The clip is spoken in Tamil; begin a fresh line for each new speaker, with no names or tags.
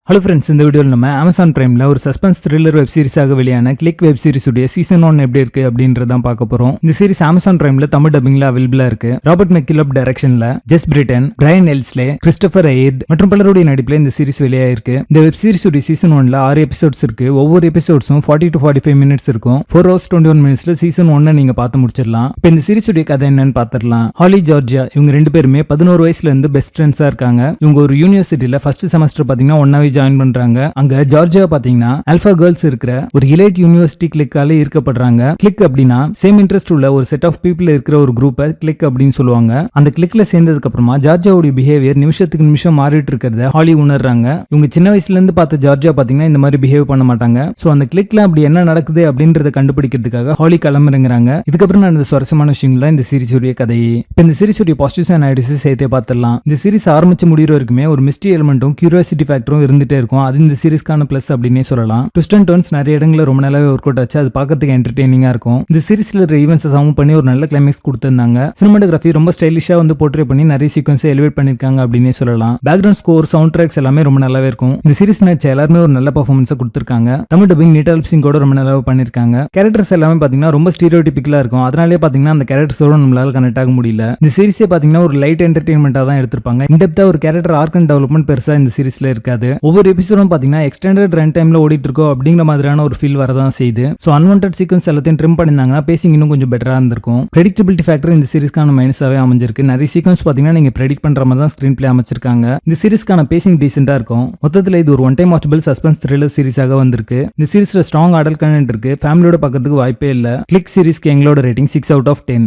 ஹலோ ஃப்ரெண்ட்ஸ், இந்த வீடியோவில் நம்ம அமேசான் பிரைமில் ஒரு சஸ்பென்ஸ் த்ரில்லர் வெப் சீரிஸாக வெளியான கிளிக் வெப் சீரிஸ் உடைய சீசன் 1 எப்படி இருக்கு அப்படின்றதான் பார்க்க போறோம். இந்த சீரிஸ் அமேசான் பிரைமில் தமிழ் டப்பிங்ல அவைலபிளா இருக்கு. ராபர்ட் மெக்கிலப் டைரக்ஷன்ல ஜெஸ் பிரிட்டன், பிரையன் எல்ஸ்லே, கிறிஸ்டோபர் ஐயர்ட் மற்றும் பலருடைய நடிப்பில் இந்த சீரிஸ் வெளியாயிருக்கு. இந்த வெப் சீரிஸ் உடைய சீசன் 1ல 6 எபிசோட்ஸ் இருக்கு. ஒவ்வொரு எபிசோட்ஸும் 40 to 45 மினிட்ஸ் இருக்கும். 4 hours 21 minutesல சீசன் 1 நீங்க பார்த்து முடிச்சிடலாம். இப்போ இந்த சீரிஸ் உடைய கதை என்னன்னு பார்த்துடலாம். ஹாலி ஜார்ஜியா இவங்க ரெண்டு பேருமே 11 வயசுல இருந்து பெஸ்ட் ஃப்ரெண்ட்ஸா இருக்காங்க. இவங்க ஒரு யூனிவர்சிட்டியில ஃபர்ஸ்ட் செமஸ்டர் பாத்தீங்கன்னா ஒன்னாவே ஜாயின் பண்றாங்க. அங்க ஜார்ஜியா பாத்தீங்கன்னா ஆல்பா கேர்ள்ஸ் இருக்கிற ஒரு எலைட் யூனிவர்சிட்டி கிளிக்கால ஈர்க்கப்படுறாங்க. கிளிக் அப்படின்னா சேம் இன்ட்ரெஸ்ட் உள்ள ஒரு செட் ஆஃப் பீப்புள் இருக்கிற ஒரு குரூப்பை கிளிக் அப்படின்னு சொல்லுவாங்க. அந்த கிளிக்ல சேர்ந்ததுக்கு அப்புறமா ஜார்ஜியாவுடைய பிஹேவியர் நிமிஷத்துக்கு நிமிஷம் மாறிட்டு இருக்கிறத ஹாலி உணர்றாங்க. இவங்க சின்ன வயசுல இருந்து பார்த்த ஜார்ஜியா பாத்தீங்கன்னா இந்த மாதிரி பிஹேவ் பண்ண மாட்டாங்க. சோ அந்த கிளிக்ல அப்படி என்ன நடக்குது அப்படின்றத கண்டுபிடிக்கிறதுக்காக ஹாலி கிளம்புறங்கிறாங்க. இதுக்கப்புறம் நடந்த சுவாரஸ்யமான விஷயங்கள் தான் இந்த சீரிஸ் உடைய கதையே. இப்போ இந்த சீரிஸ் உடைய பாசிட்டிவ்ஸ் அண்ட் நெகட்டிவ்ஸ் சேர்த்தே பார்த்துடலாம். இந்த சீரிஸ் ஆரம்பிச்சு முடிகிற வரைக்குமே ஒரு மிஸ்ட்ரி எலிமெண்ட்டும் கியூரியாசிட்டி ஃபேக்டரும் இருந்துட்டே இருக்கும். அது இந்த சீரிஸ்க்கான பிளஸ் அப்படின்னே சொல்லலாம். ட்விஸ்ட் அண்ட் டர்ன்ஸ் நிறைய இடங்கள்ல ரொம்ப நாளாவே ஒர்க் அவுட் ஆச்சு. அது பார்க்கறதுக்கு என்டர்டெய்னிங்கா இருக்கும். இந்த சீரிஸ்ல இருக்கிற ஈவென்ட்ஸ் சமம் பண்ணி ஒரு நல்ல கிளைமேக்ஸ் கொடுத்திருந்தாங்க. சினிமாட்டோகிராஃபி ரொம்ப ஸ்டைலிஷா போர்ட்ரே பண்ணி நிறைய சீக்வன்ஸ் எலிவேட் பண்ணிருக்காங்க அப்படின்னே சொல்லலாம். பேக்ரவுண்ட் ஸ்கோர், சவுண்ட் ட்ராக்ஸ் எல்லாமே ரொம்ப நல்லாவே இருக்கும். இந்த சீரிஸ் நடிச்ச எல்லாருமே ஒரு நல்ல பெர்ஃபார்மன்ஸ் கொடுத்திருக்காங்க. தமிழ் டப்பிங் நீட்டா லிப்சிங் கூட ரொம்ப நல்லாவே பண்ணிருக்காங்க. கேரக்டர்ஸ் எல்லாமே பாத்தீங்கன்னா ரொம்ப ஸ்டீரியோடிபிக்கலா இருக்கும். அதனாலே பாத்தீங்கன்னா அந்த கேரக்டர்ஸோட நம்மளால கனெக்ட் ஆக முடியல. இந்த சீரிஸே பாத்தீங்கன்னா ஒரு லைட் என்டர்டெயின்மெண்டா தான் எடுத்திருப்பாங்க. இன்டெப்தா ஒரு கேரக்டர் ஆர்க் அண்ட் டெவலப்மெண்ட் பெருசா இந்த சீரிஸ்ல இருக்காது. ஒவ்வொரு எபிசோடும் பாத்தீங்கன்னா எக்ஸ்டெண்டட் ரன் டைம்ல ஓடிட்டு இருக்கோ அப்படிங்கிற மாதிரியான ஒரு ஃபீல் வரதான் செய்யுது. சோ அன்வான்டட் சீக்வன்ஸ் எல்லாத்தையும் ட்ரிம் பண்ணிருந்தாங்கன்னா பேசிங் இன்னும் கொஞ்சம் பெட்டரா இருந்திருக்கும். பிரெடிக்டபிலிட்டி ஃபேக்டர் இந்த சீரிஸ்க்கான மைனஸாவே அமைஞ்சிருக்கு. நிறைய சீக்வன்ஸ் பாத்தீங்கன்னா நீங்க பிரெடிக்ட் பண்ற மாதிரி தான் ஸ்கிரீன் பிளே அமைச்சிருக்காங்க. இந்த சீரிஸ்க்கான பேசிங் டீசென்ட்டா இருக்கும். மொத்தத்துல இது ஒரு one time watchable suspense thriller சீரிஸாக வந்திருக்கு. இந்த சீரிஸ்ல ஸ்ட்ராங் அடல்ட் கண்டென்ட் இருக்கு. ஃபேமிலியோட பார்க்கிறதுக்கு வாய்ப்பே இல்ல. கிளிக் சீரிஸ்க்கு எங்களோட ரேட்டிங் 6 out of 10.